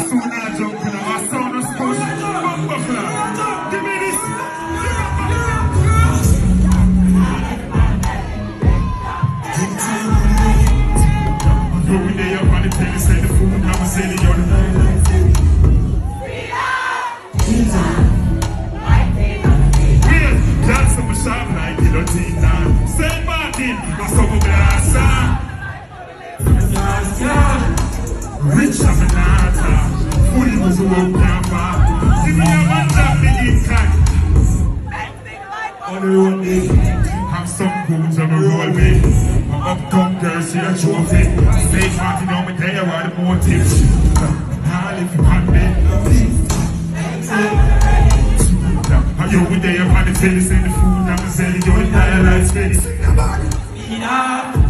soon I jump in my sound of push. Give me this. Going there up on the tennis, say the food, I'm saying you're the dance on my shop like Guillotine. Say Martin, I saw my glass. Rich as a nata, fully was a world camper. Give me a man that begin cut. On the road, have some goods on the roadway. My upcoming girl, see a trophy. Say Martin on my day, what the motive. I'll if you want me. Yo, we there, I'm on the telly, say the food, I'm selling your entire life, steady. Sing about it.